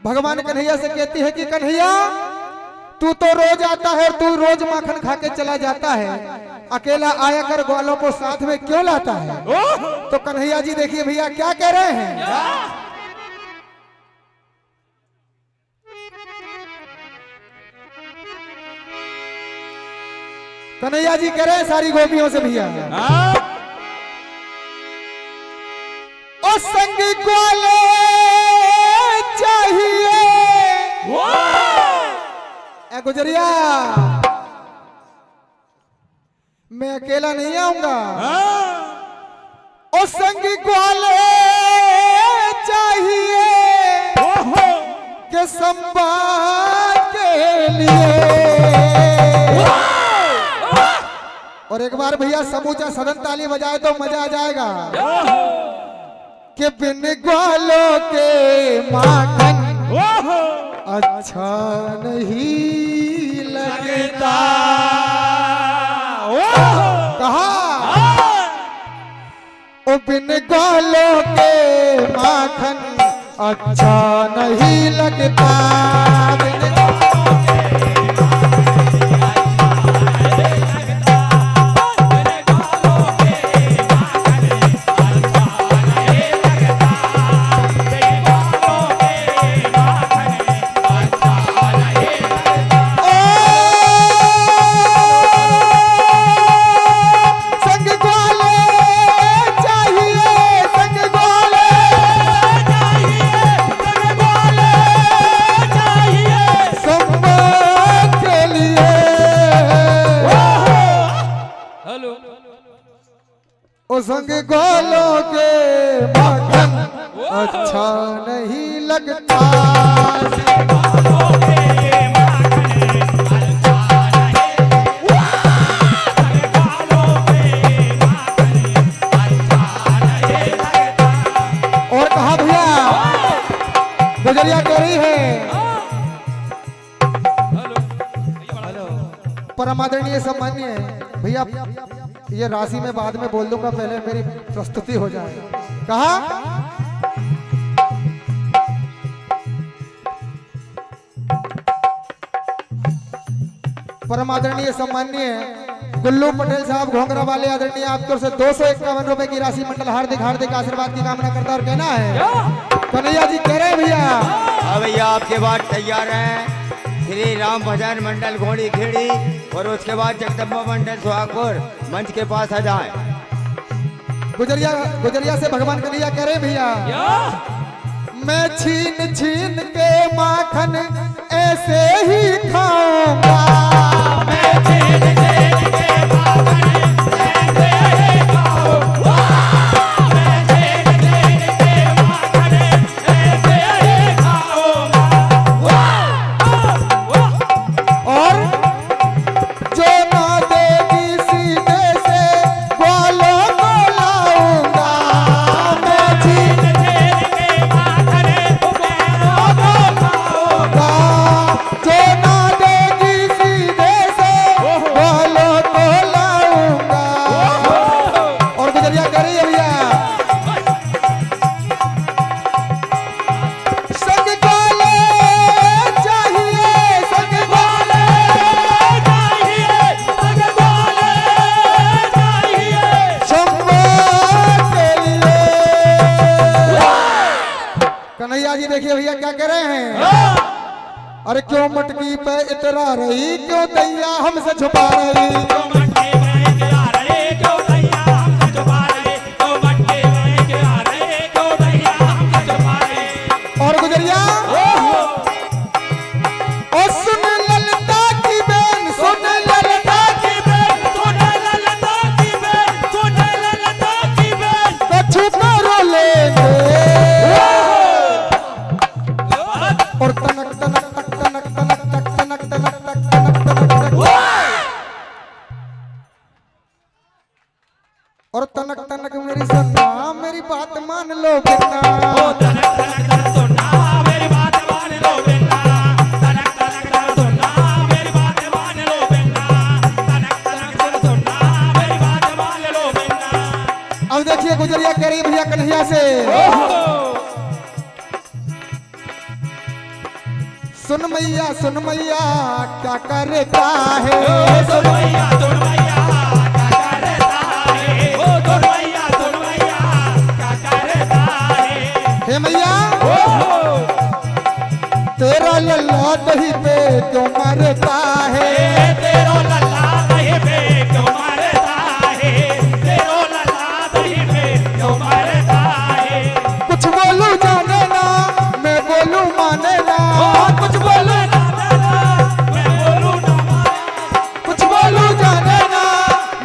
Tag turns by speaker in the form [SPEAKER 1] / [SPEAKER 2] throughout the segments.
[SPEAKER 1] भगवान कन्हैया से कहती है कि कन्हैया तू तो रोज आता है और तू रोज माखन खा के चला जाता है, अकेला आया कर ग्वालों को साथ में क्यों लाता है? तो कन्हैया जी देखिए भैया क्या कह रहे हैं। कन्हैया जी कह रहे हैं सारी गोपियों से भैया, ओ संगी ग्वाले चाहिए ए गुजरिया, मैं अकेला नहीं आऊंगा। ओ संगी ग्वाले चाहिए के संवाद के लिए। और एक बार भैया समूचा सदन ताली बजाए तो मजा आ जाएगा। कि बिन ग्वालों के माखन अच्छा नहीं लगता। कहा ओ बिन ग्वालों के माखन अच्छा नहीं लगता। संग ग्वालों के माखन अच्छा नहीं लगता। और कहा भैया गुजरिया कह रही है, परम आदरणीय सम्मानीय भैया, ये राशि में बाद में बोल दूंगा, पहले मेरी प्रस्तुति हो जाए। कहा परम आदरणीय सम्मानीय गुल्लू पटेल साहब घोंगरा वाले आदरणीय आपकी ओर से 251 रुपए की राशि मंडल हार्दिक हार्दिक आशीर्वाद की कामना करता और कहना है कन्हैया जी कह रहे हैं भैया।
[SPEAKER 2] हाँ भैया आपके बाद तैयार है श्री राम भजन मंडल घोड़ी खेड़ी और उसके बाद जगदम्बा मंडल सुहागपुर मंच के पास आ जाए।
[SPEAKER 1] गुजरिया से भगवान कन्हैया कह रहे भैया, मैं छीन छीन के माखन ऐसे ही खाऊंगा। मैं छीन छीन के माखन ऐसे ही खाऊंगा। मैं छीन छीन के माखन ऐसे ही खाऊंगा। और जो ना देगी सीधे से ग्वालों को लाऊंगा। मैं छीन छीन के माखन ग्वालों को लाऊंगा। जो ना देगी सीधे से ग्वालों को लाऊंगा। और गुजरिया कह रही है भैया, संग ग्वाले चाहिए, संग ग्वाले चाहिए, संग ग्वाले चाहिए संवाद के लिए। कन्हैया जी देखिए भैया क्या कह रहे हैं, अरे क्यों मटकी पे इतरा रही, क्यों दैया हमसे छुपा रही। और गुजरिया ओ सुन ललता की बेन, सुन ललता की बेन, सुन ललता की बेन, सुन ललता की बेन, तो छुपा रो लेंगे। और तनक तनक तक तनक तनक तक तनक तनक तक तनक तनक तक और तनक तनक मेरी सुनना, मेरी बात मान लो बिना। अब देखिए गुजरिया कह रही भैया कन्हैया से, सुन मैया क्या करता है,
[SPEAKER 3] सुन मैया क्या करता है, ओ सुन मैया क्या करता है।
[SPEAKER 1] हे मैया तेरा लल्ला दही पे क्यों मरता है,
[SPEAKER 3] तेरो लल्ला दही पे क्यों मरता है, तेरो लल्ला दही पे क्यों मरता है।
[SPEAKER 1] कुछ बोलूं जाने ना मैं बोलूं माने ना,
[SPEAKER 3] कुछ बोलो ना मैं बोलूं ना माने,
[SPEAKER 1] कुछ बोलूं जाने ना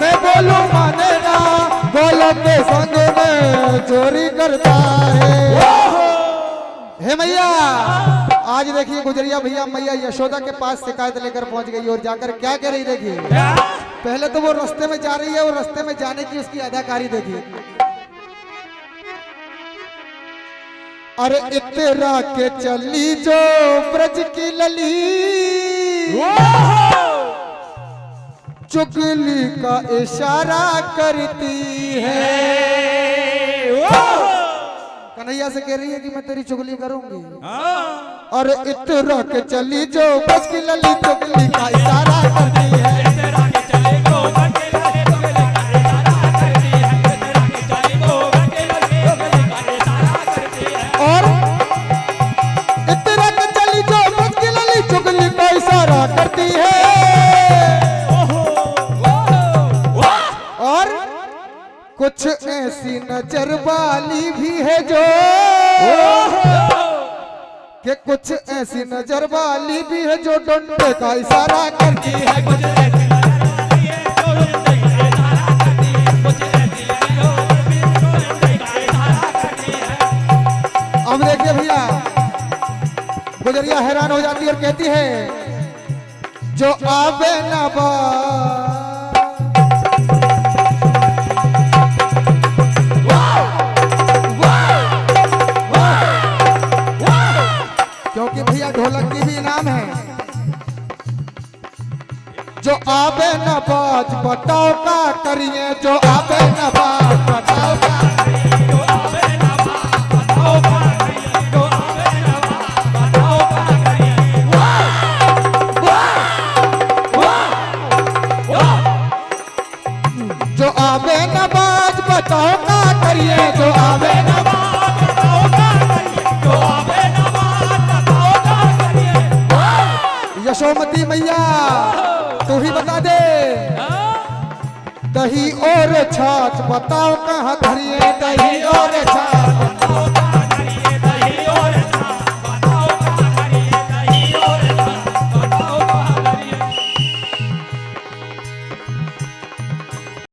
[SPEAKER 1] मैं बोलूं माने ना, बोलो के संग में चोरी करता है। हे मैया आज देखिए गुजरिया भैया मैया यशोदा के पास शिकायत लेकर पहुंच गई और जाकर क्या कह रही देखिए। पहले तो वो रास्ते में जा रही है और रास्ते में जाने की उसकी अदाकारी देखिए। अरे इतरा के चली जो ब्रज की लली, चुगली का इशारा करती है। कन्हैया से कह रही है कि मैं तेरी चुगली करूंगी। और इतरा के चली जो ब्रज की लली, चुगली का इशारा करती है। और इतरा के चली जो ब्रज की लली, चुगली का इशारा करती है। और कुछ ऐसी नजर वाली भी है जो, कि कुछ ऐसी नजर वाली भी है जो डंडे का इशारा करती है। अब देखिए भैया गुजरिया हैरान हो जाती है और कहती है जो आवे ना बा, क्योंकि भैया ढोलक की भी इनाम है। जो आवे न बाज बताओ का करिए, जो आवे न बाज बताओ का, जो आवे न बाज बताओ का करिए, जो आवे न बाज बताओ का करिए, जो आवे न बाज बताओ का करिए। यशोमती मैया तू ही बता दे, दही और छाछ बताओ कहाँ धरिए, दही और छाछ